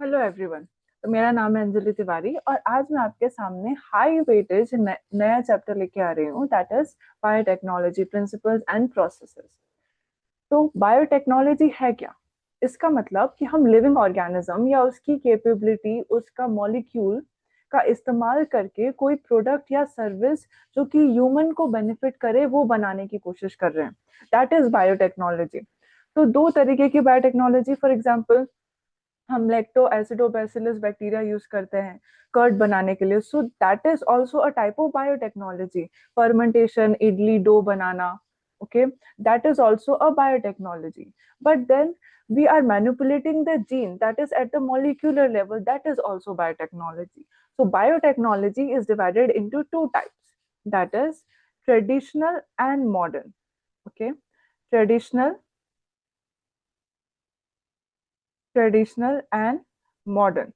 Hello everyone. तो मेरा नाम है अंजलि तिवारी और आज मैं आपके सामने हाई वेटेज नया चैप्टर लेके आ रही हूँ, that is biotechnology principles and processes. तो बायोटेक्नोलॉजी है क्या? इसका मतलब कि हम लिविंग ऑर्गेनिज्म या उसकी कैपेबिलिटी, उसका मॉलिक्यूल का इस्तेमाल करके कोई प्रोडक्ट या सर्विस जो कि ह्यूमन को बेनिफिट करे वो बनाने की कोशिश कर रहे हैं, दैट इज बायोटेक्नोलॉजी। तो दो तरीके की बायोटेक्नोलॉजी, फॉर एग्जांपल हम लैक्टो एसिडोबैसिलस बैक्टीरिया यूज करते हैं कर्ड बनाने के लिए, so that is also a type of biotechnology. Fermentation, idli dough बनाना, okay, that is also a biotechnology. But then we are manipulating the gene that is at the molecular level, that is also biotechnology. So biotechnology is divided into two types, that is traditional and modern. Okay, traditional traditional and modern.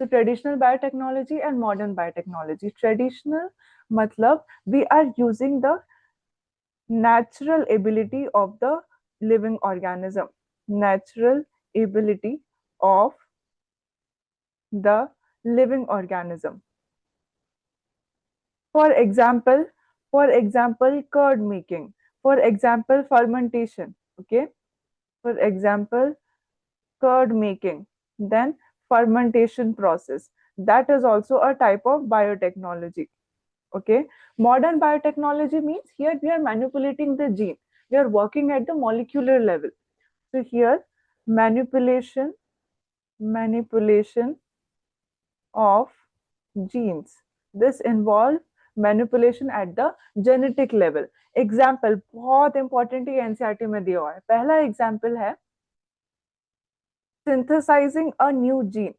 So traditional biotechnology and modern biotechnology. Traditional matlab we are using the natural ability of the living organism. Natural ability of the living organism. For example, curd making. For example, fermentation. Okay. For example, curd making. Then fermentation process. That is also a type of biotechnology. Okay, modern biotechnology means here we are manipulating the gene, we are working at the molecular level. So here manipulation of genes, this involve manipulation at the genetic level. Example बहुत important है, NCERT में दिया हुआ है। पहला example है synthesising a new gene.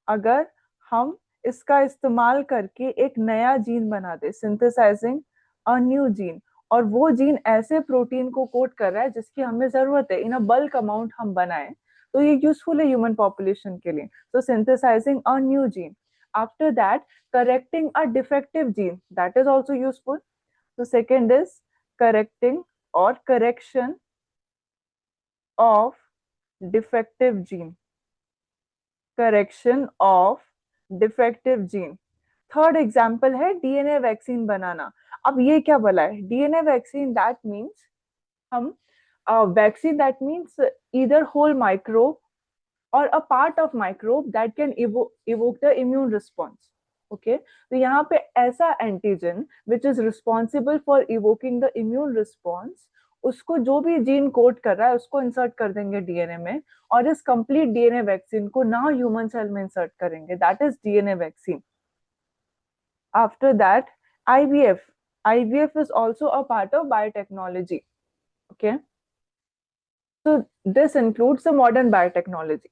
अगर हम इसका इस्तेमाल करके एक नया जीन बना दे, सिंथेसाइजिंग अ न्यू जीन, और वो जीन ऐसे प्रोटीन को कोड कर रहा है जिसकी हमें जरूरत है, इन अ बल्क अमाउंट हम बनाएं, तो ये यूजफुल है ह्यूमन पॉपुलेशन के लिए। तो synthesising a new gene. After that correcting a defective gene, that is also useful. तो सेकेंड इज करेक्टिंग और correction of defective gene, correction of defective gene. Third example है डीएनए वैक्सीन बनाना। अब ये क्या बोला है? डीएनए वैक्सीन दैट मीन्स हम vaccine that means either whole microbe or a part of microbe that can evoke the immune response. Okay, तो यहाँ पे ऐसा antigen which is responsible for evoking the immune response, उसको जो भी gene code कर रहा है उसको इंसर्ट कर देंगे डीएनए में, और इस कंप्लीट डीएनए वैक्सीन को ना ह्यूमन सेल में इंसर्ट करेंगे, that is DNA vaccine. After that IVF is also a part of biotechnology. Okay, so this includes the modern biotechnology.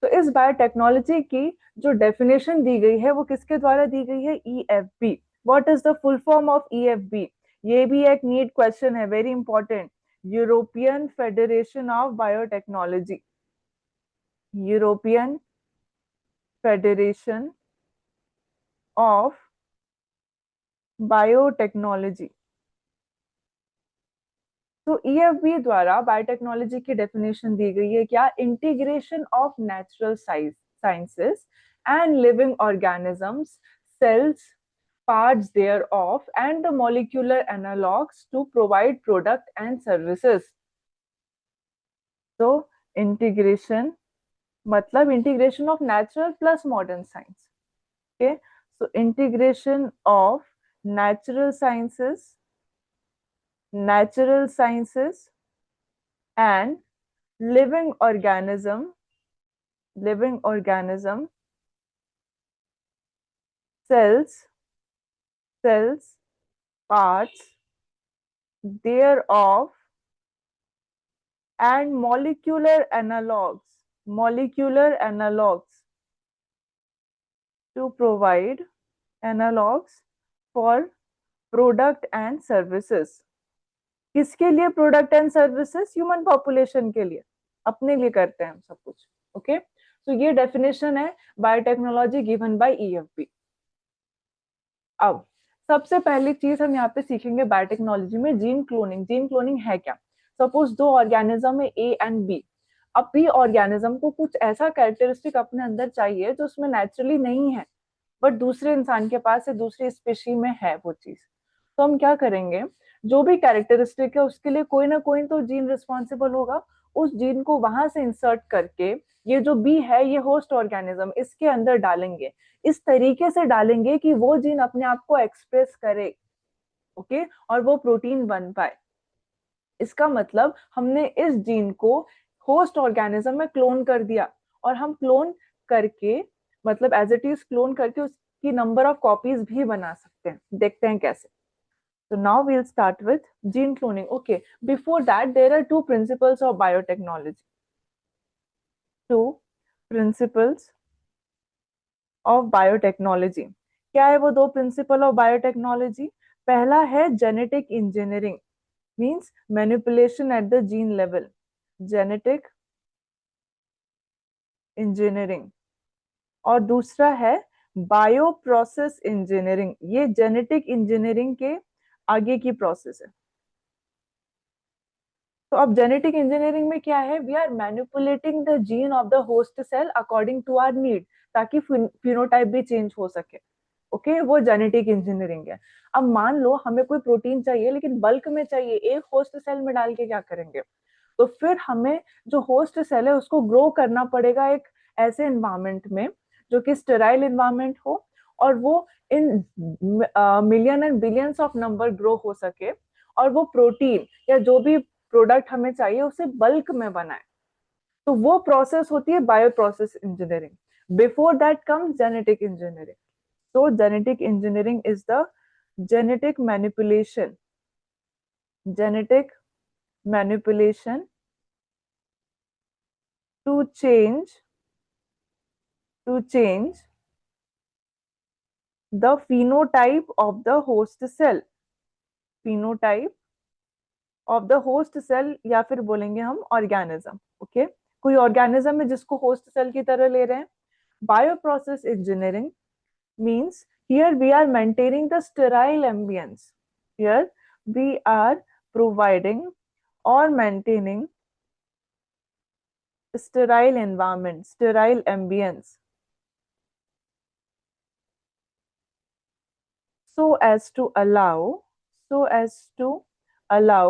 तो इस बायोटेक्नोलॉजी की जो डेफिनेशन दी गई है वो किसके द्वारा दी गई है? EFB। What is the full form of EFB? ये भी एक नीट क्वेश्चन है, very important. European federation of biotechnology, European federation of biotechnology. तो EFB द्वारा बायोटेक्नोलॉजी की डेफिनेशन दी गई है क्या? Integration of natural sciences and living organisms, cells, parts thereof, and the molecular analogs to provide product and services. So, integration, matlab integration of natural plus modern science. Okay, so integration of natural sciences and living organism, cells, parts thereof, and molecular analogs to provide analogs for product and services. किसके लिए product and services? Human population के लिए, अपने लिए करते हैं हम सब कुछ। ओके, तो ये डेफिनेशन है बायोटेक्नोलॉजी गिवन बाय EFB। अब सबसे पहली चीज हम यहाँ पे सीखेंगे बायोटेक्नोलॉजी में जीन क्लोनिंग। जीन क्लोनिंग है क्या? सपोज दो ऑर्गेनिज्म है A एंड B। अब भी ऑर्गेनिज्म को कुछ ऐसा कैरेक्टरिस्टिक अपने अंदर चाहिए जो उसमें नेचुरली नहीं है, बट दूसरे इंसान के पास है, दूसरी स्पेशी में है वो चीज। तो हम क्या करेंगे, जो भी कैरेक्टरिस्टिक है उसके लिए कोई ना कोई तो जीन रिस्पॉन्सिबल होगा, उस जीन को वहां से इंसर्ट करके ये जो बी है, ये होस्ट ऑर्गेनिज्म, इसके अंदर डालेंगे। इस तरीके से डालेंगे कि वो जीन अपने आप को एक्सप्रेस करे, ओके, और वो प्रोटीन बन पाए। इसका मतलब हमने इस जीन को होस्ट ऑर्गेनिज्म में क्लोन कर दिया, और हम क्लोन करके, मतलब एज इट इज क्लोन करके उसकी नंबर ऑफ कॉपीज भी बना सकते हैं। देखते हैं कैसे। So now we'll start with gene cloning. Okay, before that, there are two principles of biotechnology. Two principles of biotechnology. क्या है वो दो प्रिंसिपल ऑफ बायोटेक्नोलॉजी? पहला है genetic engineering, means manipulation at the gene level, genetic engineering. और दूसरा है bio process engineering, ये जेनेटिक इंजीनियरिंग के आगे की प्रोसेस है। तो अब जेनेटिक इंजीनियरिंग में क्या है, we are manipulating the gene of the host cell according to our need, ताकि फिनोटाइप भी चेंज हो सके। ओके, वो जेनेटिक इंजीनियरिंग है। अब मान लो हमें कोई प्रोटीन चाहिए लेकिन बल्क में चाहिए, एक होस्ट सेल में डाल के क्या करेंगे? तो फिर हमें जो होस्ट सेल है उसको ग्रो करना पड़ेगा एक ऐसे एनवायरमेंट में जो कि स्टेराइल एनवायरमेंट हो, और वो in million and billions of number grow हो सके, और वो प्रोटीन या जो भी प्रोडक्ट हमें चाहिए उसे बल्क में बनाए। तो वो प्रोसेस होती है bio process engineering. Before that comes genetic engineering. So genetic engineering is the genetic genetic manipulation to change the phenotype of the host cell, phenotype of the host cell, या फिर बोलेंगे हम ऑर्गेनिज्म। ओके, कोई organism है जिसको host cell की तरह ले रहे हैं। Bioprocess engineering means here we are maintaining the sterile ambience. Here we are providing or maintaining sterile environment, sterile ambience, so as to allow, so as to allow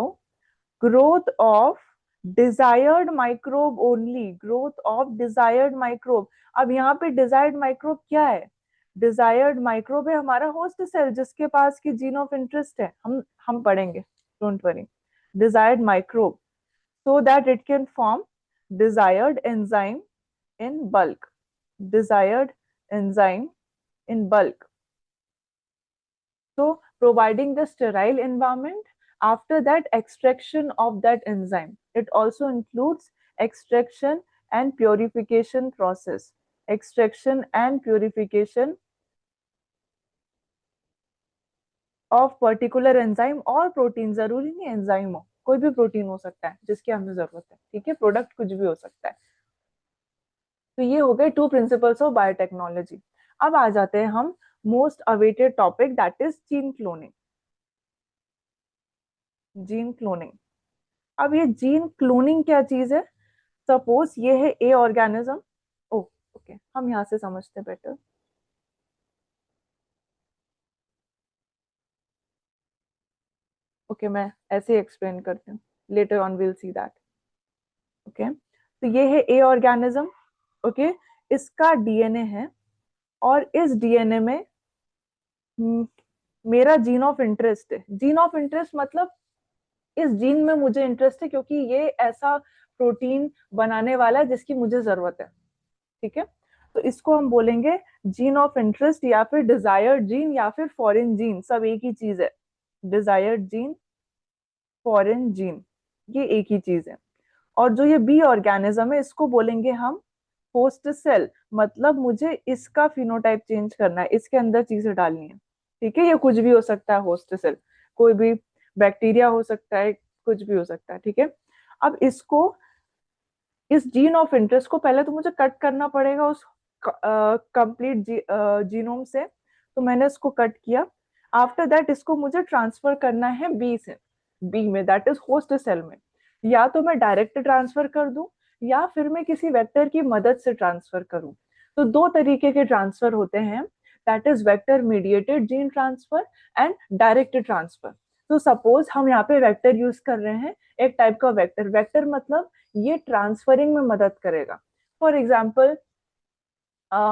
growth of desired microbe only, growth of desired microbe। अब यहाँ पे desired microbe क्या है? desired microbe है हमारा host cell जिसके पास की gene of interest है, हम पढ़ेंगे, don't worry. desired microbe so that it can form desired enzyme in bulk, desired enzyme in bulk. So providing the sterile environment, after that extraction of that enzyme. It also includes extraction and purification process. Extraction and purification of particular enzyme और protein, जरूरी नहीं enzyme हो, कोई भी protein हो सकता है जिसकी हमें जरूरत है, ठीक है, प्रोडक्ट कुछ भी हो सकता है। तो ये हो गए टू प्रिंसिपल्स ऑफ बायोटेक्नोलॉजी। अब आ जाते हैं हम most awaited topic, that is gene cloning. Gene cloning. अब ये जीन क्लोनिंग क्या चीज है? सपोज ये है ए ऑर्गेनिज्म। ओ ओके, हम यहाँ से समझते बेटर। ओके, मैं ऐसे एक्सप्लेन करती हूँ, later on will see that. Okay, तो ये है ए ऑर्गेनिज्म। ओके, इसका डीएनए है, और इस डीएनए में मेरा जीन ऑफ इंटरेस्ट है। जीन ऑफ इंटरेस्ट मतलब इस जीन में मुझे इंटरेस्ट है क्योंकि ये ऐसा प्रोटीन बनाने वाला है जिसकी मुझे जरूरत है, ठीक है। तो इसको हम बोलेंगे जीन ऑफ इंटरेस्ट, या फिर डिजायर्ड जीन, या फिर फॉरेन जीन, सब एक ही चीज है। डिजायर्ड जीन, फॉरेन जीन, ये एक ही चीज है। और जो ये बी ऑर्गेनिज्म है इसको बोलेंगे हम होस्ट सेल, मतलब मुझे इसका फिनोटाइप चेंज करना है, इसके अंदर चीजें डालनी है, ठीक है। ये कुछ भी हो सकता है होस्ट सेल, कोई भी बैक्टीरिया हो सकता है, कुछ भी हो सकता है, ठीक है। अब इसको, इस जीन ऑफ इंटरेस्ट को पहले तो मुझे कट करना पड़ेगा उस कंप्लीट जीनोम से, तो मैंने इसको कट किया। आफ्टर दैट इसको मुझे ट्रांसफर करना है बी से, बी में, दैट इज होस्ट सेल में। या तो मैं डायरेक्ट ट्रांसफर कर दूं, या फिर मैं किसी वेक्टर की मदद से ट्रांसफर करूं। तो दो तरीके के ट्रांसफर होते हैं, that is vector mediated gene transfer and direct transfer. तो सपोज हम यहाँ पे वेक्टर यूज कर रहे हैं, एक टाइप का वेक्टर, वेक्टर मतलब ये ट्रांसफरिंग में मदद करेगा। फॉर एग्जाम्पल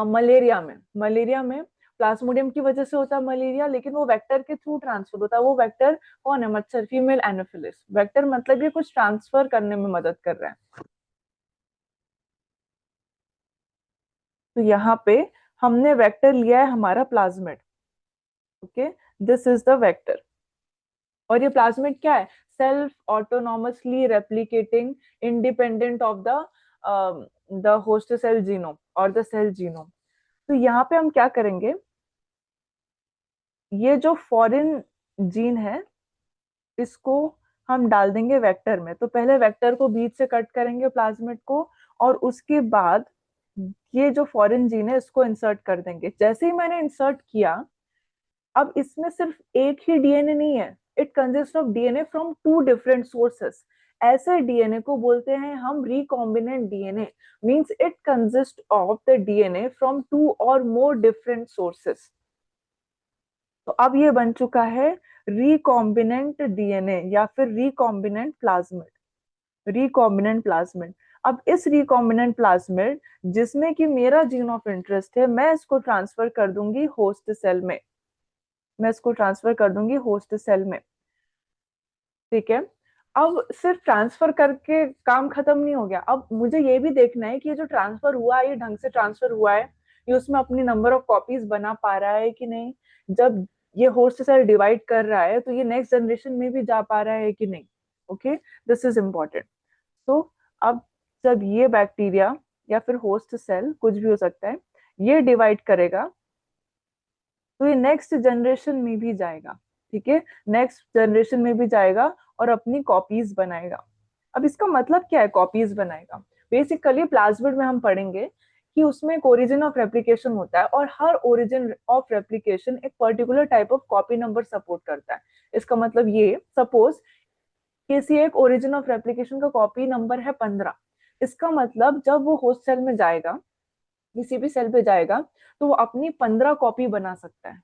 मलेरिया में प्लाज्मोडियम की वजह से होता है मलेरिया, लेकिन वो वेक्टर के थ्रू ट्रांसफर होता है। वो वेक्टर कौन है? मच्छर, फीमेल एनोफिलिस। वेक्टर मतलब ये कुछ ट्रांसफर करने में मदद कर रहा है। तो यहाँ पे हमने वेक्टर लिया है हमारा plasmid. Okay, this is the vector. और ये प्लाज्मिड क्या है? Self autonomously replicating, independent of the host cell genome और द सेल जीनोम। तो यहाँ पे हम क्या करेंगे, ये जो फॉरेन जीन है इसको हम डाल देंगे वेक्टर में। तो पहले वेक्टर को बीच से कट करेंगे प्लाज्मिड को, और उसके बाद ये जो फॉरेन जीन है इसको इंसर्ट कर देंगे। जैसे ही मैंने इंसर्ट किया, अब इसमें सिर्फ एक ही डीएनए नहीं है, it consist of DNA from two different sources. ऐसे डीएनए को बोलते हैं हम recombinant DNA, means it consist of the DNA from two और मोर डिफरेंट सोर्सेस। तो अब ये बन चुका है रिकॉम्बिनेंट डीएनए या फिर रिकॉम्बिनेंट प्लाज्मिड। Recombinant plasmid. अब इस रिकॉम्बिनेंट प्लाज्मिड जिसमें कि मेरा जीन ऑफ इंटरेस्ट है, मैं इसको ट्रांसफर कर दूंगी होस्ट सेल में। मैं इसको ट्रांसफर कर दूंगी होस्ट सेल में। ठीक है, अब सिर्फ ट्रांसफर करके काम खत्म नहीं हो गया। अब मुझे ये भी देखना है कि ये जो ट्रांसफर हुआ है ये ढंग से ट्रांसफर हुआ है, ये उसमें अपनी नंबर ऑफ कॉपीज बना पा रहा है कि नहीं। जब ये होस्ट सेल डिवाइड कर रहा है तो ये नेक्स्ट जनरेशन में भी जा पा रहा है कि नहीं। Okay, this is important. तो अब जब ये बैक्टीरिया या फिर होस्ट सेल, कुछ भी हो सकता है, ये डिवाइड करेगा तो ये नेक्स्ट जनरेशन में भी जाएगा। ठीक है, नेक्स्ट जनरेशन में भी जाएगा और अपनी कॉपीज बनाएगा। अब इसका मतलब क्या है कॉपीज बनाएगा? बेसिकली प्लाज्मिड में हम पढ़ेंगे कि उसमें एक ओरिजिन ऑफ रेप्लिकेशन होता है, और हर ओरिजिन ऑफ रेप्लिकेशन एक particular type of copy number support करता है। इसका मतलब ये, सपोज किसी एक ओरिजिन ऑफ रेप्लिकेशन का कॉपी नंबर है 15, इसका मतलब जब वो होस्ट सेल में जाएगा, किसी भी सेल पे जाएगा, तो वो अपनी 15 कॉपी बना सकता है।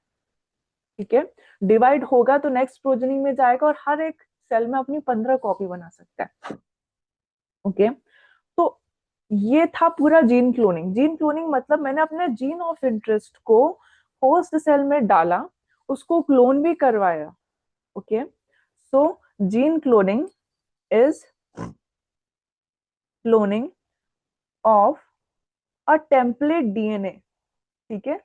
ठीक है, डिवाइड होगा तो नेक्स्ट प्रोजेनी में जाएगा और हर एक सेल में अपनी 15 कॉपी बना सकता है। ओके, तो ये था पूरा जीन क्लोनिंग। जीन क्लोनिंग मतलब मैंने अपने जीन ऑफ इंटरेस्ट को होस्ट सेल में डाला, उसको क्लोन भी करवाया। Okay, so gene cloning is cloning of a template DNA. ठीक है,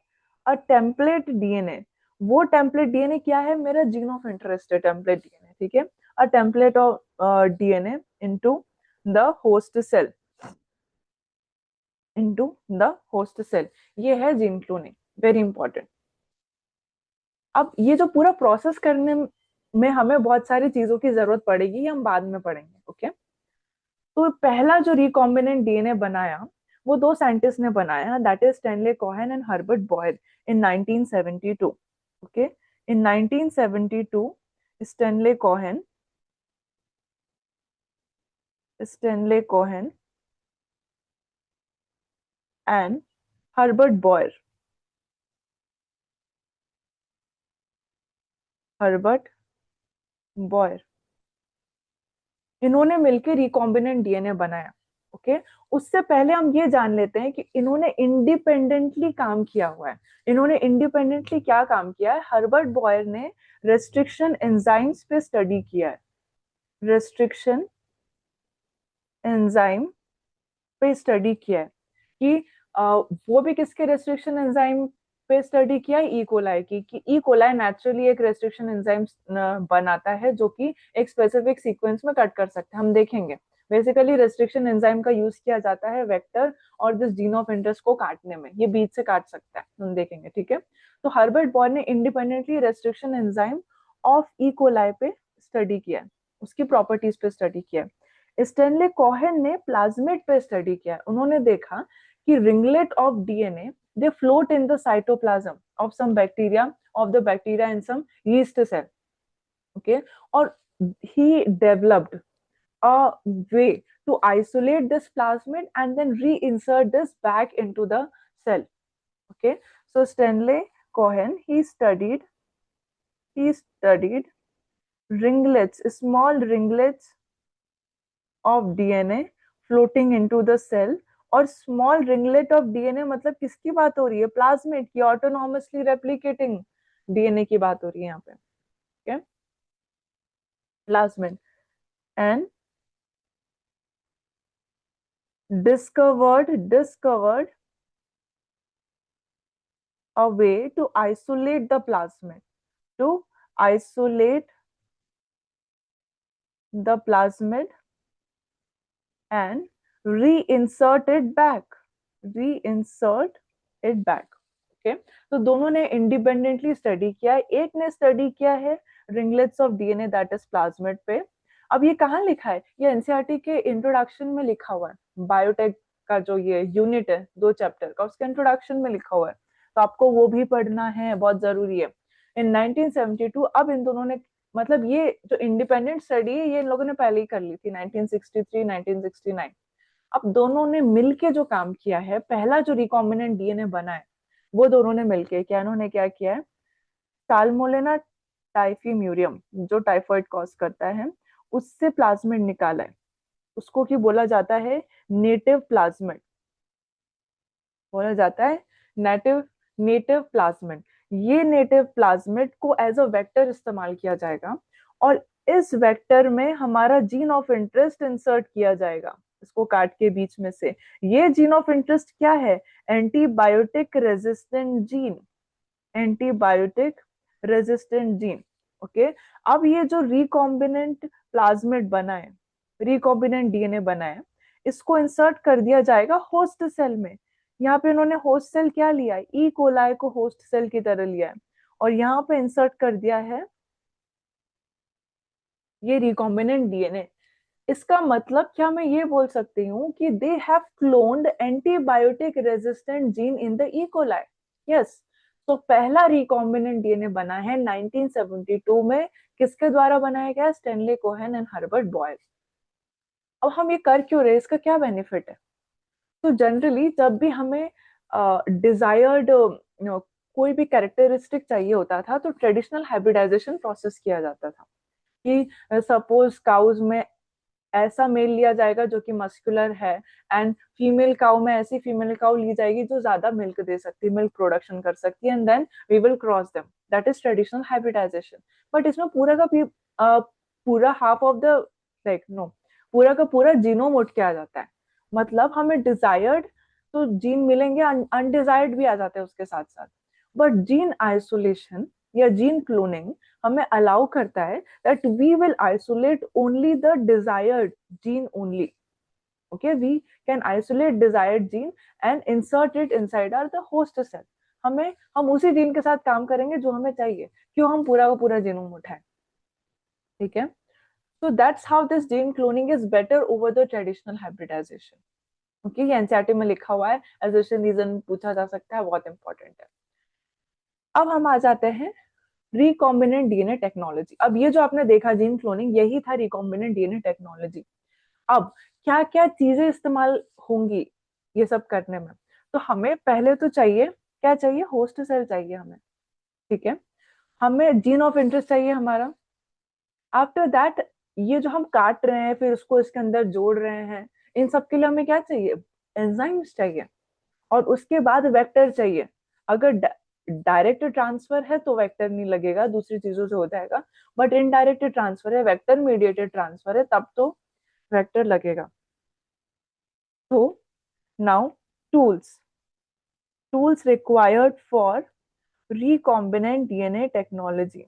अ टेम्पलेट डीएनए। वो टेम्पलेट डीएनए क्या है? मेरा जीन ऑफ इंटरेस्ट है टेम्पलेट डीएनए। ठीक है, a template of DNA into the host cell, into the host cell. ये है जीन क्लोनिंग, वेरी इंपॉर्टेंट। अब ये जो पूरा प्रोसेस करने में हमें बहुत सारी चीजों की जरूरत पड़ेगी, ये हम बाद में पढ़ेंगे। ओके, तो पहला जो रिकॉम्बिनेंट डीएनए बनाया वो दो साइंटिस्ट ने बनाया, that is Stanley Cohen and Herbert Boyer in 1972। Okay, in 1972 Stanley Cohen Stanley Cohen and Herbert Boyer Herbert Boyer इन्होंने मिलकर रिकॉम्बिनेंट डीएनए बनाया। ओके, उससे पहले हम ये जान लेते हैं कि इन्होंने इंडिपेंडेंटली काम किया हुआ है। इन्होंने इंडिपेंडेंटली क्या काम किया है? हर्बर्ट बॉयर ने रेस्ट्रिक्शन एंजाइम्स पे स्टडी किया है। रेस्ट्रिक्शन एंजाइम पे स्टडी किया है कि वो भी किसके रेस्ट्रिक्शन एंजाइम पे स्टडी किया है? ई कोलाई की, कि ई कोलाई नेचुरली एक रेस्ट्रिक्शन एंजाइम बनाता है जो कि एक स्पेसिफिक सीक्वेंस में कट कर सकते हैं। हम देखेंगे बेसिकली रेस्ट्रिक्शन एंजाइम का यूज किया जाता है वेक्टर और दिस जीन ऑफ इंटरेस्ट को काटने में, ये बीच से काट सकता है, हम देखेंगे। ठीक है, तो हर्बर्ट बॉयर ने independently restriction enzyme of E coli पे स्टडी किया है, उसकी प्रॉपर्टीज पे स्टडी किया है। स्टैनले कोहेन ने प्लाज्मिड पे स्टडी किया है। उन्होंने देखा कि ringlet of DNA they float in the cytoplasm of some bacteria, of the bacteria in some yeast cell. Okay, और he developed a way to isolate this plasmid and then reinsert this back into the cell. Okay, so Stanley Cohen, he studied ringlets, small ringlets of DNA floating into the cell. और small ringlet of DNA मतलब किसकी बात हो रही है? Plasmid की, autonomously replicating DNA की बात हो रही है यहाँ पे. okay? Plasmid and discovered a way to isolate the plasmid, to isolate the plasmid and reinsert it back. Okay? तो दोनों ने इंडिपेंडेंटली स्टडी किया है. एक ने स्टडी किया है ringlets of DNA that is plasmid पे. अब ये कहाँ लिखा है? ये एनसीईआरटी के इंट्रोडक्शन में लिखा हुआ है. बायोटेक का जो ये यूनिट है 2 चैप्टर का, उसके इंट्रोडक्शन में लिखा हुआ है, तो आपको वो भी पढ़ना है, बहुत जरूरी है. इन 1972 अब इन दोनों ने, मतलब ये जो इंडिपेंडेंट स्टडी है ये इन लोगों ने पहले ही कर ली थी 1963 1969. अब दोनों ने मिलके जो काम किया है, पहला जो रिकॉम्बिनेंट डीएनए बना है वो दोनों ने मिलके क्या, इन्होंने क्या किया है, साल्मोनेला टाइफीम्यूरियम जो टाइफाइड कॉज करता है उससे प्लाज्मिड निकाला है. उसको की बोला जाता है नेटिव प्लाज्मिड, बोला जाता है नेटिव प्लाज्मिड. ये नेटिव प्लाज्मिड को एज अ वेक्टर इस्तेमाल किया जाएगा और इस वेक्टर में हमारा जीन ऑफ इंटरेस्ट इंसर्ट किया जाएगा, इसको काट के बीच में से. ये जीन ऑफ इंटरेस्ट क्या है? Antibiotic resistant gene, antibiotic resistant gene. Okay, अब ये जो रिकॉम्बिनेंट प्लाज्मिड बना है, रिकॉम्बिनेंट डीएनए बना है, इसको इंसर्ट कर दिया जाएगा होस्ट सेल में. यहाँ पे उन्होंने होस्ट सेल क्या लिया है? ई कोलाई को होस्ट सेल की तरह लिया है और यहाँ पे इंसर्ट कर दिया है ये रिकॉम्बिनेंट डीएनए. इसका मतलब क्या मैं ये बोल सकती हूँ कि they have cloned antibiotic resistant gene in the E coli? Yes. तो पहला रिकॉम्बिनेंट डीएनए बना है 1972 में. किसके द्वारा बनाया गया? Stanley Cohen and Herbert Boyle. अब हम ये कर क्यों रहे, इसका क्या बेनिफिट है? तो जनरली जब भी हमें डिजायर्ड कोई भी कैरेक्टरिस्टिक चाहिए होता था तो ट्रेडिशनल हाइब्रिडाइजेशन प्रोसेस किया जाता था कि सपोज काउज में ऐसा मेल लिया जाएगा जो कि मस्कुलर है एंड फीमेल काउ में ऐसी फीमेल काउ ली जाएगी जो ज्यादा मिल्क दे सकती है, मिल्क प्रोडक्शन कर सकती है, and then we will cross them. That is traditional hybridization. But इसमें पूरा half of the like no पूरा का पूरा जीनोम उठ के आ जाता है. मतलब हमें डिजायर्ड तो जीन मिलेंगे, अनडिजायर्ड भी आ जाते हैं उसके साथ साथ. बट जीन आइसोलेशन या जीन क्लोनिंग हमें अलाउ करता है that we will isolate only the desired gene only. Okay, we can isolate desired gene and insert it inside the host cell. हम उसी जीन के साथ काम करेंगे जो हमें चाहिए, क्यों हम पूरा का पूरा जीनोम उठाएं. ठीक है, so that's how this gene cloning is better over the traditional hybridization. Okay, ये एनसीईआरटी में लिखा हुआ है, एजर्शन रीजन पूछा जा सकता है, बहुत इंपॉर्टेंट है. अब हम आ जाते हैं रिकॉम्बिनेंट डीएनए टेक्नोलॉजी. अब ये जो आपने देखा जीन क्लोनिंग, यही था रिकॉम्बिनेंट डीएनए टेक्नोलॉजी. अब क्या क्या चीजें इस्तेमाल होंगी ये सब करने में? तो हमें पहले तो चाहिए, क्या चाहिए? होस्ट सेल चाहिए हमें. ठीक है, हमें जीन ऑफ इंटरेस्ट चाहिए हमारा. आफ्टर दैट ये जो हम काट रहे हैं फिर उसको इसके अंदर जोड़ रहे हैं, इन सब के लिए हमें क्या चाहिए? एंजाइम्स चाहिए. और उसके बाद वेक्टर चाहिए. अगर डायरेक्ट ट्रांसफर है तो वेक्टर नहीं लगेगा, दूसरी चीजों से हो जाएगा. बट इनडायरेक्ट ट्रांसफर है, वेक्टर मीडिएटेड ट्रांसफर है, तब तो वेक्टर लगेगा. तो now tools required for recombinant DNA technology.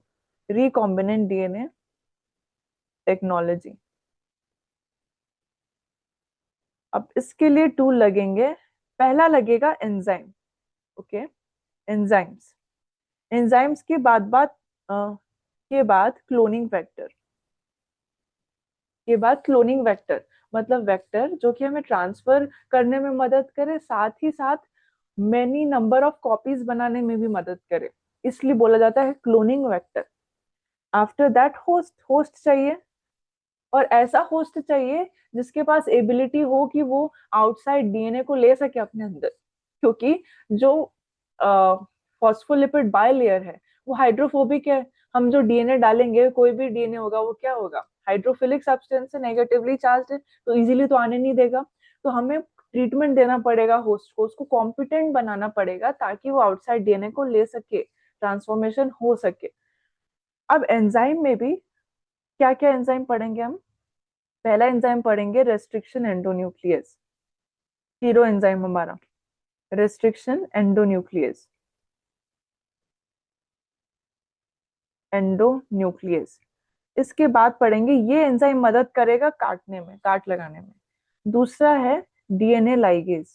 recombinant DNA technology. अब इसके लिए टूल लगेंगे. पहला लगेगा एंजाइम. ओके, एंजाइम्स के बाद क्लोनिंग वेक्टर. के बाद क्लोनिंग वेक्टर मतलब वेक्टर जो कि हमें ट्रांसफर करने में मदद करे, साथ ही साथ मेनी नंबर ऑफ कॉपीज बनाने में भी मदद करे, इसलिए बोला जाता है cloning vector. After that host चाहिए. और ऐसा होस्ट चाहिए जिसके पास एबिलिटी हो कि वो आउटसाइड डीएनए को ले सके अपने अंदर, क्योंकि जो फॉस्फोलिपिड बायलेयर है वो हाइड्रोफोबिक है। हम जो डीएनए डालेंगे, कोई भी डीएनए होगा, वो क्या होगा, हाइड्रोफिलिक सब्सटेंस है, नेगेटिवली चार्ज है, तो इजीली तो आने नहीं देगा। तो हमें ट्रीटमेंट देना पड़ेगा होस्ट को, उसको कॉम्पिटेंट बनाना पड़ेगा ताकि वो आउटसाइड डीएनए को ले सके, ट्रांसफॉर्मेशन हो सके। अब एंजाइम में भी क्या क्या एंजाइम पढ़ेंगे हम? पहला एंजाइम पढ़ेंगे रेस्ट्रिक्शन एंडोन्यूक्लियस, हीरो एंजाइम हमारा रेस्ट्रिक्शन एंडोन्यूक्लियस, एंडोन्यूक्लियस। इसके बाद पढ़ेंगे ये एंजाइम मदद करेगा काटने में, काट लगाने में। दूसरा है DNA ligase,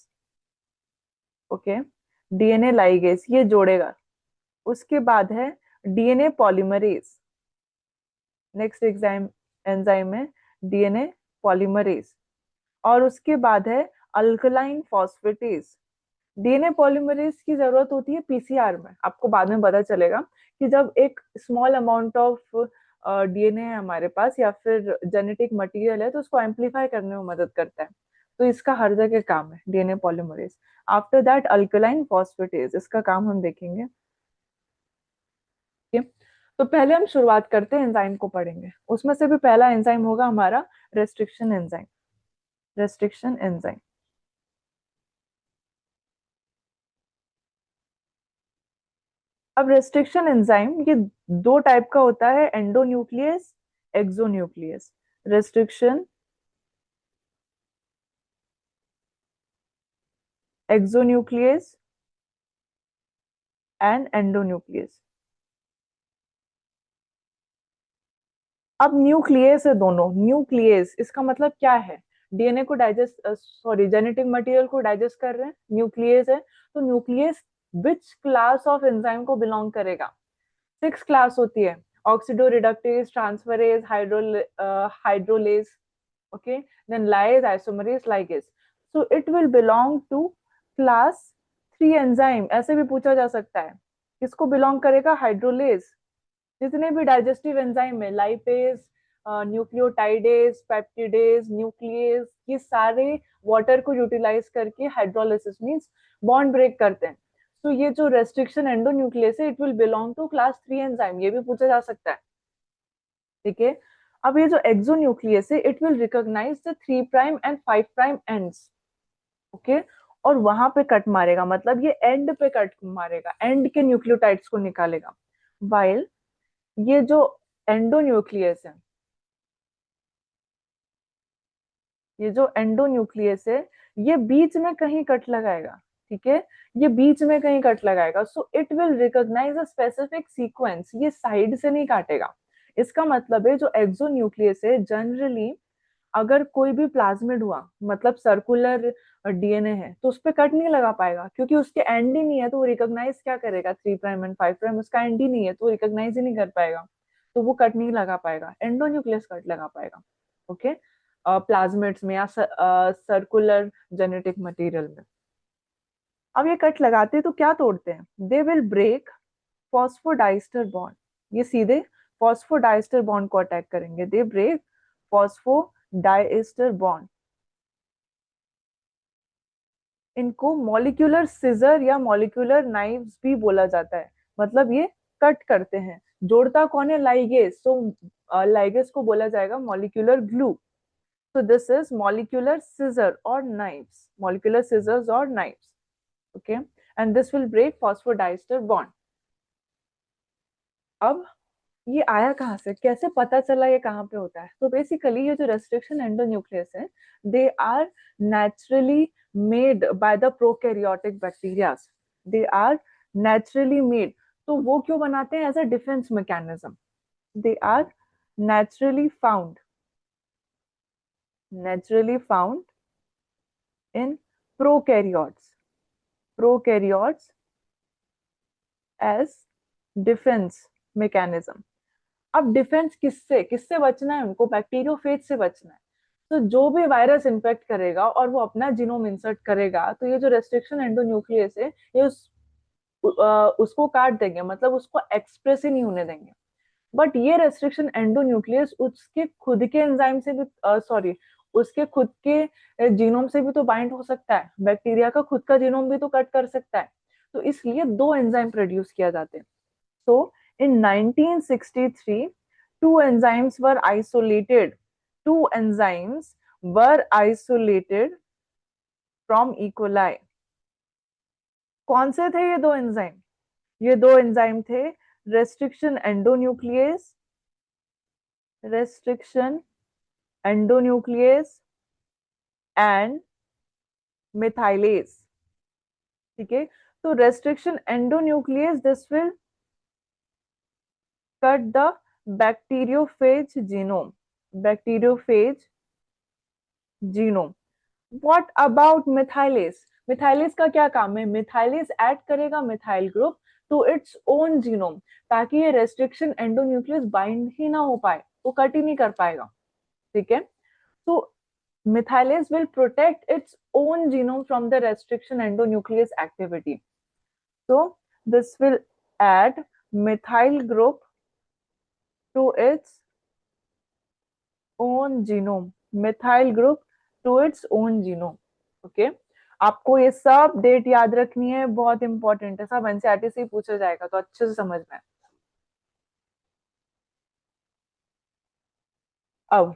okay, DNA ligase ये जोड़ेगा। उसके बाद है DNA polymerase, next exam enzyme है डीएनए पॉलीमरेज। और उसके बाद है अल्कलाइन फॉस्फेटेज। डीएनए पॉलीमरेज की जरूरत होती है पीसीआर में, आपको बाद में पता चलेगा कि जब एक स्मॉल अमाउंट ऑफ डीएनए है हमारे पास या फिर जेनेटिक मटेरियल है, तो उसको एम्पलीफाई करने में मदद करता है। तो इसका हर जगह काम है DNA polymerase. After that alkaline phosphatase, इसका काम हम देखेंगे। ठीक है, तो पहले हम शुरुआत करते हैं, एंजाइम को पढ़ेंगे। उसमें से भी पहला एंजाइम होगा हमारा रेस्ट्रिक्शन एंजाइम, रेस्ट्रिक्शन एंजाइम। अब रेस्ट्रिक्शन एंजाइम ये दो टाइप का होता है, endonuclease, exonuclease. Restriction exonuclease and endonuclease. अब न्यूक्लियस है दोनों, न्यूक्लियस इसका मतलब क्या है? डीएनए को डाइजेस्ट, सॉरी, जेनेटिक मटेरियल को डाइजेस्ट कर रहे हैं, न्यूक्लियस है। तो nucleus which class of enzyme को बिलोंग करेगा? 6 क्लास होती है, oxido reductase, transferase, hydrolase, okay, then lyase, isomerase, ligase. So it will belong to class 3 enzyme। ऐसे भी पूछा जा सकता है, किसको बिलोंग करेगा? हाइड्रोलेज। जितने भी डाइजेस्टिव एंजाइम है, लाइपेज, न्यूक्लियोटाइडेज, पेप्टिडेज, न्यूक्लियस, ये सारे वाटर को यूटिलाइज करके हाइड्रोलिसिस मींस बॉन्ड ब्रेक करते हैं। तो ये जो रेस्ट्रिक्शन एंडोन्यूक्लियस है, it will belong to class 3 enzyme, ये भी पूछा जा सकता है। ठीक है, अब ये जो एक्सोन्यूक्लियस है, it will recognise the 3 prime end 5 prime ends, okay, और वहां पे कट मारेगा, मतलब ये एंड पे कट मारेगा, एंड के न्यूक्लियोटाइड्स को निकालेगा। वाइल ये जो एंडोन्यूक्लियस है, ये जो एंडोन्यूक्लियस है, ये बीच में कहीं कट लगाएगा। ठीक है, ये बीच में कहीं कट लगाएगा। So it will recognise a specific sequence, ये साइड से नहीं काटेगा। इसका मतलब है जो एक्सोन्यूक्लियस है, जनरली अगर कोई भी प्लाज्मिड हुआ, मतलब सर्कुलर डीएनए है, तो उस पर कट नहीं लगा पाएगा, क्योंकि उसके एंड ही नहीं है। तो वो रिकॉग्नाइज क्या करेगा? 3 प्राइम एंड 5 प्राइम, उसका एंड ही नहीं है, तो वो रिकॉग्नाइज ही नहीं कर पाएगा। तो वो कट नहीं लगा पाएगा, एंडोन्यूक्लियस कट लगा पाएगा। ओके, प्लाज्मिड्स में या सर्कुलर जेनेटिक मटेरियल में। अब ये कट लगाते तो क्या तोड़ते हैं? They will break phosphodiester bond, ये सीधे फॉस्फोडाइस्टर बॉन्ड को अटैक करेंगे। They break phosphodiester bond. इनको मॉलिक्यूलर सिजर या मॉलिक्यूलर नाइव्स भी बोला जाता है, मतलब ये कट करते हैं। जोड़ता कौन है? लाइगेस। तो लाइगेस को बोला जाएगा molecular glue. so this is molecular scissor or knives, molecular scissors or knives, okay, and this will break phosphodiester bond। अब ये आया कहाँ से, कैसे पता चला ये कहाँ पे होता है? तो बेसिकली ये जो रेस्ट्रिक्शन एंडोन्यूक्लियस है, they are naturally made by the prokaryotic bacterias, they are naturally made. तो वो क्यों बनाते हैं? As a defence mechanism. They are naturally found, naturally found in prokaryotes, prokaryotes as defence mechanism. अब defence किससे, किससे बचना है उनको? बैक्टीरियोफेज से बचना है। तो जो भी वायरस इन्फेक्ट करेगा और वो अपना जीनोम इंसर्ट करेगा, तो ये जो रेस्ट्रिक्शन एंडोन्यूक्लियस है, ये उसको काट देंगे, मतलब उसको एक्सप्रेस ही नहीं होने देंगे। बट ये रेस्ट्रिक्शन एंडोन्यूक्लियस उसके खुद के एंजाइम से भी सॉरी उसके खुद के जीनोम से भी तो बाइंड हो सकता है, बैक्टीरिया का खुद का जीनोम भी तो कट कर सकता है, तो इसलिए दो एंजाइम प्रोड्यूस किया जाते हैं. So in 1963, two enzymes were isolated. Two enzymes were isolated from E. coli. कौन से थे ये दो एंजाइम? ये दो एंजाइम थे restriction endonuclease, restriction endonuclease and methylase. ठीक है, तो restriction endonuclease this will cut the bacteriophage genome. Bacteriophage genome. What about methylase? Methylase का क्या काम है? मिथाइलेज ऐड करेगा methyl group to its own genome, ताकि ये रेस्ट्रिक्शन एंडोन्यूक्लियस बाइंड ही ना हो पाए, वो कट ही नहीं कर पाएगा. ठीक है, तो methylase will protect it's own genome from the restriction endonuclease activity. So this will add methyl group to its own genome, methyl group to its own genome. Okay, आपको ये सब डेट याद रखनी है, बहुत इंपॉर्टेंट है, सब एनसीईआरटी से ही पूछा जाएगा, तो अच्छे से समझ में. अब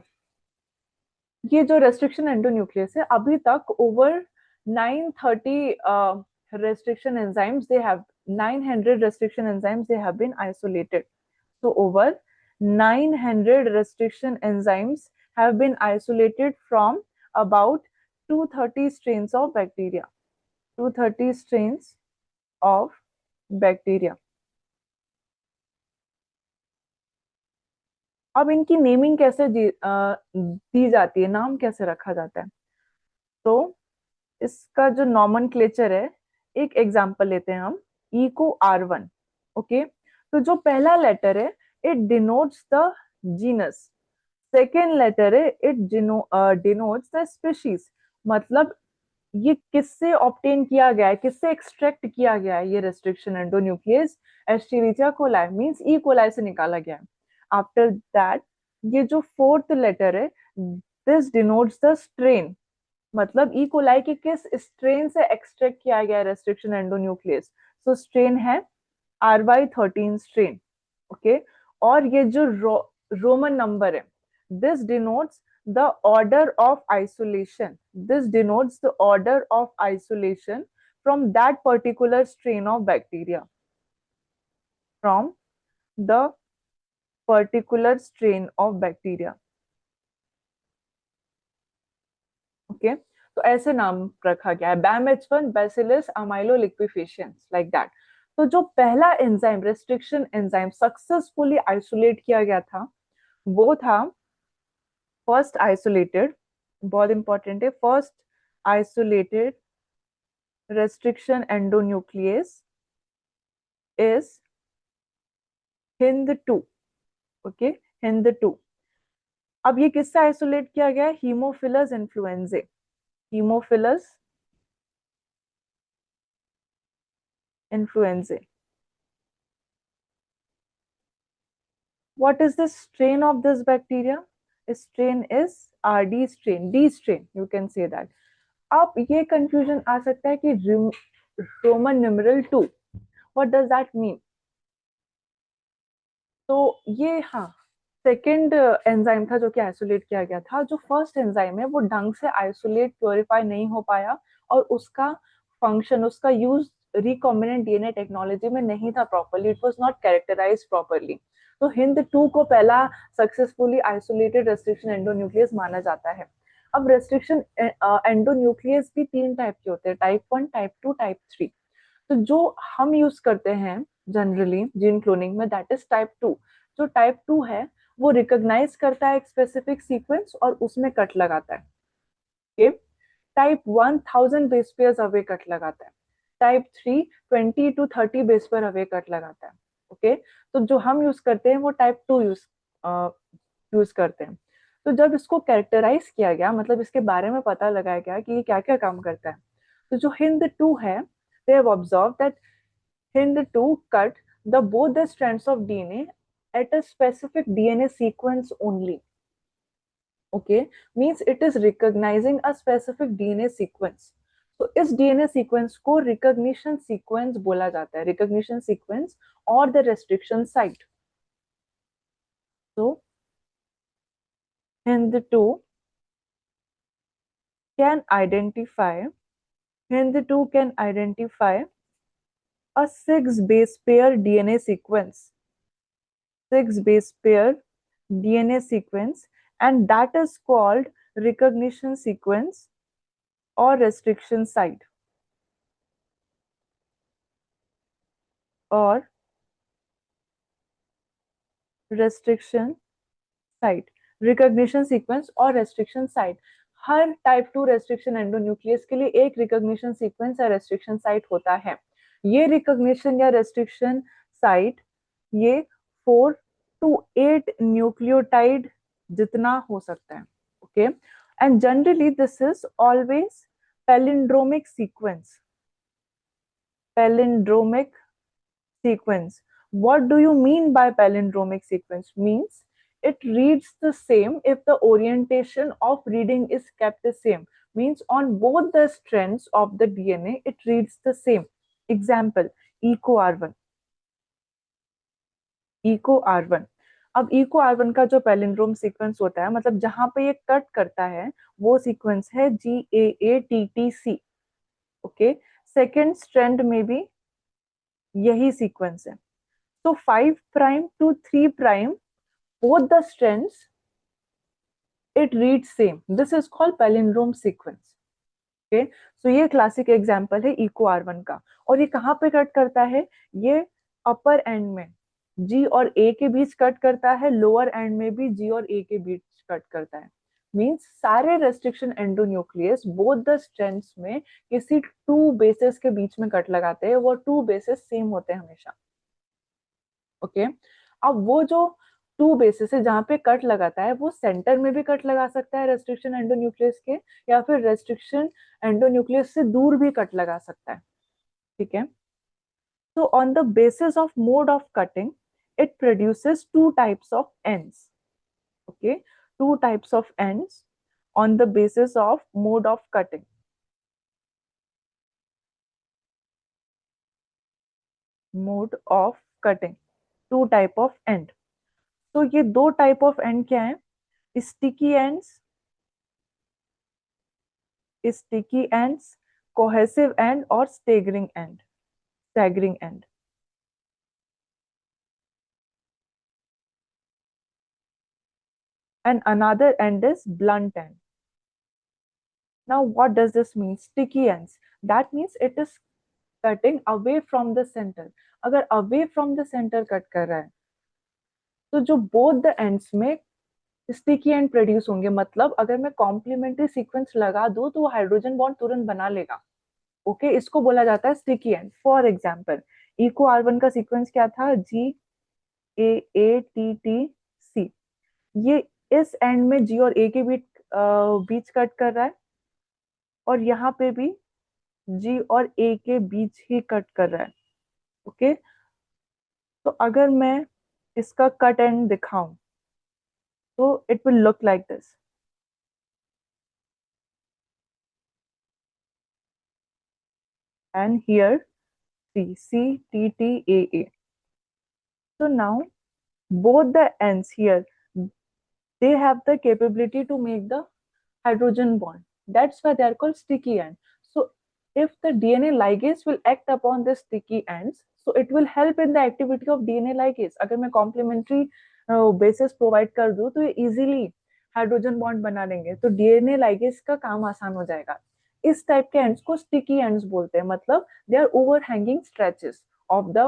ये जो रेस्ट्रिक्शन एंडोन्यूक्लियस है, अभी तक over 930 restriction enzymes they have 900 restriction enzymes they have been isolated. So over 900 restriction enzymes have been isolated from about 230 strains of bacteria. 230 strains of bacteria. अब इनकी नेमिंग कैसे दी जाती है, नाम कैसे रखा जाता है? तो इसका जो नॉमेनक्लेचर है, एक एग्जांपल लेते हैं हम, इको R1. ओके, तो जो पहला लेटर है it denotes the genus, second letter है इट डिनोट्स द स्पीशीज. मतलब ये किससे ऑब्टेन किया गया है, किससे एक्सट्रैक्ट किया गया है ये restriction endonuclease? Escherichia coli means E coli से निकाला गया है. आफ्टर दैट ये जो फोर्थ लेटर है दिस डिनोट्स द स्ट्रेन, मतलब ई कोलाई के किस स्ट्रेन से एक्सट्रैक्ट किया गया है रेस्ट्रिक्शन एंडोन्यूक्लियस. सो स्ट्रेन है RY13 स्ट्रेन. ओके, और ये जो रोमन नंबर है this denotes the order of isolation. This denotes the order of isolation from that particular strain of bacteria. From the particular strain of bacteria. Okay, तो ऐसे नाम रखा गया है, BAMH1 Bacillus amyloliquefaciens, like that. तो जो पहला enzyme restriction enzyme successfully isolate किया गया था वो था फर्स्ट आइसोलेटेड, बहुत इंपॉर्टेंट है, first isolated restriction endonuclease is HindII. Okay, HindII. अब ये किससे आइसोलेट किया गया है? Haemophilus influenzae. Haemophilus influenzae. What is the strain of this bacteria? Strain is RD strain, D strain, you can say that. अब ये कंफ्यूजन आ सकता है कि Roman numeral 2, what does that mean? तो ये हाँ सेकेंड एंजाइम था जो कि आइसोलेट किया गया था. जो फर्स्ट एंजाइम है वो ढंग से आइसोलेट प्योरीफाई नहीं हो पाया और उसका फंक्शन, उसका यूज रिकॉम्बिनेंट डीएनए टेक्नोलॉजी में नहीं था properly, it was not characterised properly. तो HindII को पहला सक्सेसफुली आइसोलेटेड रेस्ट्रिक्शन एंडोन्यूक्लियस माना जाता है. अब रेस्ट्रिक्शन एंडोन्यूक्लियस भी तीन टाइप के होते हैं, टाइप 1, टाइप 2, टाइप 3. तो जो हम यूज करते हैं जनरली जीन क्लोनिंग में दैट इज टाइप 2. जो टाइप 2 है वो रिकॉग्नाइज करता है एक स्पेसिफिक सीक्वेंस और उसमें कट लगाता है. Type 1 1000 base pairs away cut लगाता है. Type 3 20 to 30 base pair away cut लगाता है. ओके, तो जो हम यूज करते हैं वो टाइप 2 यूज करते हैं. तो जब इसको कैरेक्टराइज किया गया, मतलब इसके बारे में पता लगाया गया कि ये क्या क्या काम करता है, तो जो HindII है they have observed that HindII cut the both the strands of DNA at a specific DNA sequence only. Okay, means it is recognizing a specific DNA sequence. तो इस DNA sequence को recognition sequence बोला जाता है, recognition sequence or the restriction site. So Hind2 can identify Hind2 can identify a 6 base pair DNA sequence, 6 base pair DNA sequence, and that is called recognition sequence or restriction site or restriction site, recognition sequence और restriction site. हर type 2 restriction endonuclease के लिए एक recognition sequence या restriction site होता है. ये recognition या restriction site ये 4 to 8 न्यूक्लियोटाइड जितना हो सकता है. Okay, and generally this is always palindromic sequence. Palindromic sequence. What do you mean by palindromic sequence? Means it reads the same if the orientation of reading is kept the same. Means on both the strands of the DNA, it reads the same. Example, EcoR1. EcoR1. अब EcoR1 का जो palindrome sequence होता है, मतलब जहां पे ये cut करता है, वो सीक्वेंस है GAATTC. ओके, सेकेंड स्ट्रैंड में भी यही सीक्वेंस है. So 5 prime to 3 prime, both the strands, it reads same. This is called palindrome sequence. Okay, so ये क्लासिक एग्जांपल है EcoR1 का. और ये कहाँ पे कट करता है? ये अपर एंड में G और A के बीच कट करता है, लोअर एंड में भी G और A के बीच कट करता है. मीन्स सारे restriction endonuclease both the strands में किसी 2 बेसेस के बीच में कट लगाते हैं. वो 2 बेसेस सेम होते हैं हमेशा. ओके, अब वो जो 2 बेसिस है जहां पे कट लगाता है, वो सेंटर में भी कट लगा सकता है रेस्ट्रिक्शन एंडोन्यूक्लियस के, या फिर रेस्ट्रिक्शन एंडोन्यूक्लियस से दूर भी कट लगा सकता है. ठीक है, तो on the basis of mode of cutting it produces 2 types of ends. Okay, 2 types of ends on the basis of mode of cutting. Mode of cutting, 2 type of end. तो ये 2 टाइप ऑफ एंड क्या है? Sticky ends, sticky ends, cohesive end और staggering end, staggering end. And another end is blunt end. Now what does this mean? Sticky ends, that means it is cutting away from the center. अगर away from the center cut कर रहा है तो जो both the ends में sticky and produce होंगे. मतलब अगर मैं कॉम्प्लीमेंट्री सीक्वेंस लगा दूं तो वो हाइड्रोजन बॉन्ड तुरंत बना लेगा. ओके, इसको बोला जाता है sticky and. For example, EcoR1 का सीक्वेंस क्या था? GAATTC. ये इस एंड में G और A के बीच कट कर रहा है, और यहाँ पे भी G और A के बीच ही कट कर रहा है. ओके, तो अगर मैं इसका कट एंड दिखाऊं तो it will look like this. And here CTTAA. So now both the ends here, they have the capability to make the hydrogen bond. That's why they are called sticky ends. So if the DNA ligase will act upon the sticky ends, so it will help in the activity of DNA ligase. अगर मैं complementary basis provide कर दूं तो ये easily hydrogen bond बना लेंगे, तो DNA ligase का काम आसान हो जाएगा. इस टाइप के एंड्स को स्टिकी एंड्स बोलते हैं. मतलब they are overhanging stretches of the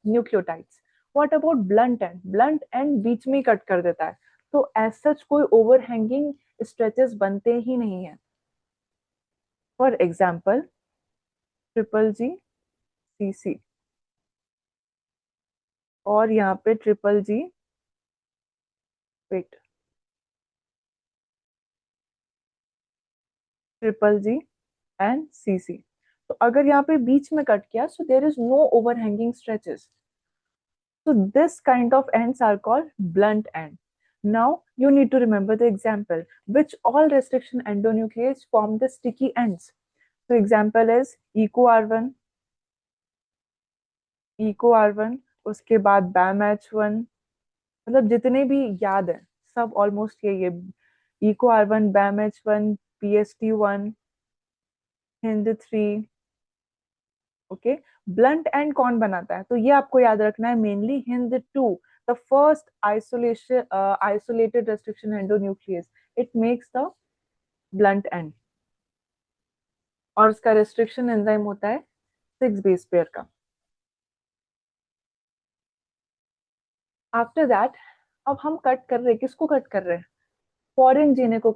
nucleotides. What about blunt end? Blunt end बीच में कट कर देता है, तो एज सच कोई ओवरहैंगिंग स्ट्रेचेस बनते ही नहीं है. फॉर एग्जाम्पल GGCC, और यहाँ पे वेट GGG एंड CC. तो अगर यहाँ पे बीच में कट किया, so there is no overhanging stretches. So this kind of ends are called blunt end. Now you need to remember the example which all restriction endonuclease form the sticky ends. So example is eco R1, उसके बाद BAMH1, मतलब जितने भी याद है सब almost यही है, eco R1, BAMH1, PST1, HIND3। Okay, blunt and कौन बनाता है, तो ये आपको याद रखना है, mainly HIND2, the first isolated restriction endonuclease, it makes the blunt and, और उसका रेस्ट्रिक्शन एंजाइम होता है 6 बेस पेयर का। आफ्टर दैट अब हम कट कर रहे हैं, किसको कट कर रहे हैं, फॉरेन जीन को,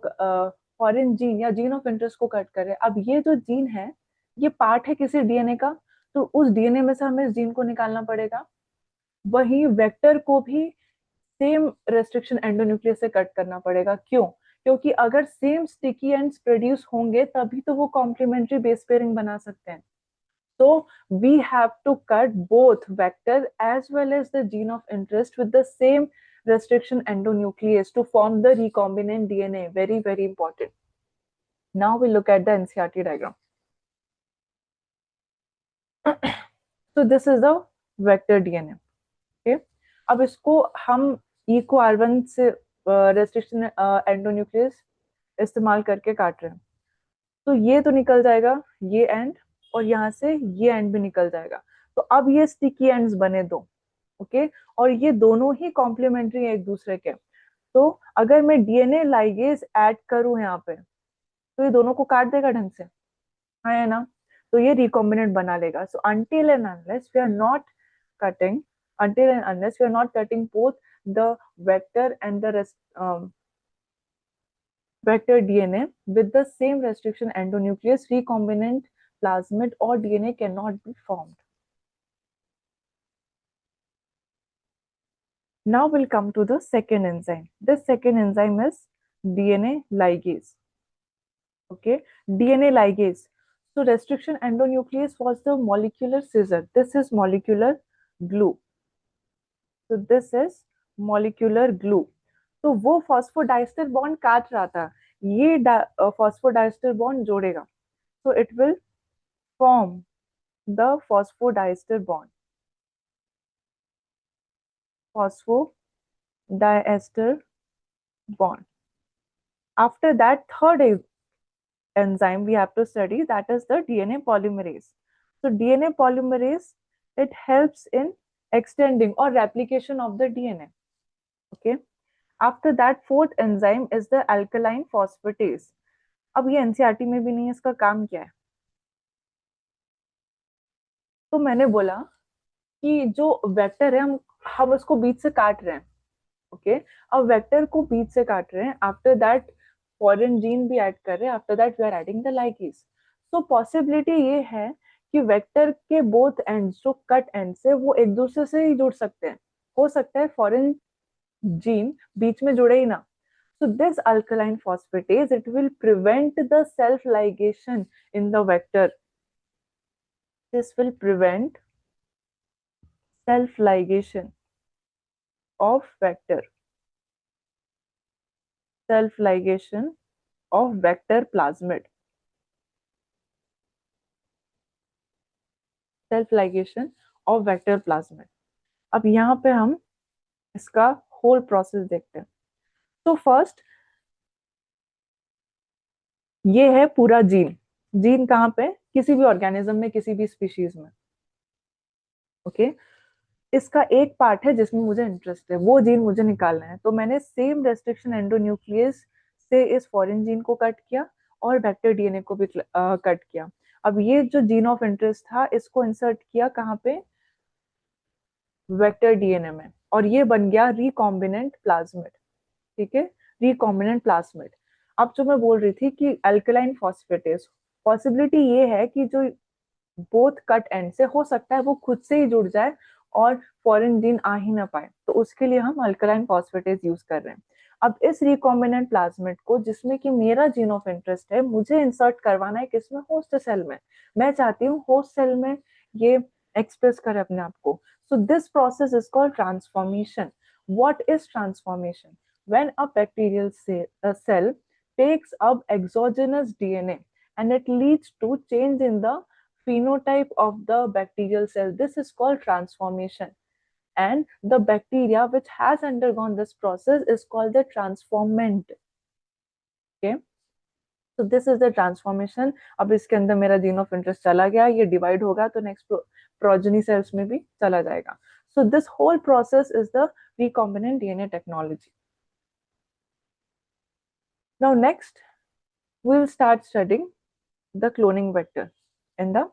फॉरेन जीन या जीन ऑफ इंटरेस्ट को कट कर रहे हैं। अब ये जो जीन है ये पार्ट है किसी डीएनए का, तो उस डीएनए में से हमें इस जीन को निकालना पड़ेगा। वही वेक्टर को भी सेम रेस्ट्रिक्शन एंडोन्यूक्लियस से कट करना पड़ेगा। क्यों? क्योंकि अगर सेम स्टिकी एंड्स प्रोड्यूस होंगे तभी तो वो कॉम्प्लीमेंट्री बेस पेयरिंग बना सकते हैं। So we have to cut both vector as well as the gene of interest with the same restriction endonuclease to form the recombinant DNA. Very, very important. Now we look at the NCERT diagram. So this is the vector DNA. Okay. अब इसको हम eco R1 से restriction endonuclease इस्तेमाल करके काट रहे हैं, तो ये तो निकल जाएगा ये एंड, और यहाँ से ये एंड भी निकल जाएगा। तो अब ये स्टिकी एंड्स बने दो, ओके, और ये दोनों ही कॉम्प्लीमेंट्री है एक दूसरे के। तो अगर मैं डीएनए लाइगेज ऐड करूं यहाँ पे, तो ये दोनों को काट देगा ढंग से, हाँ है ना, तो ये रिकॉम्बिनेंट बना लेगा। सो until and unless we are not cutting, until and unless we are not cutting both the vector and the vector DNA with the same restriction endonuclease, recombinant plasmid or DNA cannot be formed. Now we'll come to the second enzyme. This second enzyme is DNA ligase. Okay, DNA ligase. So restriction endonuclease was the molecular scissor. This is molecular glue. So this is molecular glue. तो वो phosphodiester bond काट रहा था, ये phosphodiester bond जोड़ेगा, so it will form the phosphodiester bond. Phosphodiester bond. After that, third enzyme we have to study, that is the DNA polymerase. So DNA polymerase, it helps in extending or replication of the DNA. Okay. After that, fourth enzyme is the alkaline phosphatase. अब ये NCERT में भी नहीं है, इसका काम क्या है, तो मैंने बोला कि जो वेक्टर है हम उसको बीच से काट रहे हैं। ओके, अब वेक्टर को बीच से काट रहे हैं, आफ्टर दैट फॉरेन जीन भी ऐड कर रहे हैं, after that we are adding the ligase. So possibility ये है कि वेक्टर के बोथ एंड्स, जो कट एंड से, वो एक दूसरे से ही जुड़ सकते हैं, हो सकता है फॉरेन जीन बीच में जुड़े ही ना। So this alkaline phosphatase, it will prevent the self ligation in the vector. This will prevent self ligation of vector. Self ligation of vector plasmid. Self ligation of vector plasmid. अब यहाँ पे हम इसका whole process देखते हैं। तो first ये है पूरा जीन, जीन कहाँ पे, किसी भी ऑर्गेनिज्म में, किसी भी स्पीशीज में। ओके, इसका एक पार्ट है जिसमें मुझे इंटरेस्ट है, वो जीन मुझे निकालना है। तो मैंने सेम रेस्ट्रिक्शन एंडोन्यूक्लियस से इस फॉरेन जीन को कट किया और वेक्टर डीएनए को भी कट किया। अब ये जो जीन ऑफ इंटरेस्ट था इसको इंसर्ट किया कहाँ पे, वेक्टर डीएनए में, और ये बन गया रिकॉम्बिनेंट प्लाज्मिड। ठीक है, रिकॉम्बिनेंट प्लाज्मिड। अब जो मैं बोल रही थी कि अल्कलाइन फॉस्फेटेज, पॉसिबिलिटी ये है कि जो बोथ कट एंड से, हो सकता है वो खुद से ही जुड़ जाए और फॉरेन जीन आ ही ना पाए, तो उसके लिए हम अल्कलाइन फॉस्फेटेज यूज कर रहे हैं। अब इस रिकॉम्बिनेंट प्लाज्मिड को, जिसमें कि मेरा जीन ऑफ इंटरेस्ट है, मुझे इंसर्ट करवाना है किसमें, होस्ट सेल में। मैं चाहती हूँ होस्ट सेल में ये एक्सप्रेस करे अपने आप को. So this process is called transformation. What is transformation? When a bacterial cell takes up exogenous DNA and it leads to change in the phenotype of the bacterial cell. This is called transformation. And the bacteria which has undergone this process is called the transformant. Okay. So this is the transformation. अब इसके अंदर मेरा gene of interest चला गया, ये divide होगा तो next progeny sales में भी चला जाएगा. So this whole process is the recombinant DNA technology. Now next, we will start studying the cloning vector in the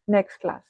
next class.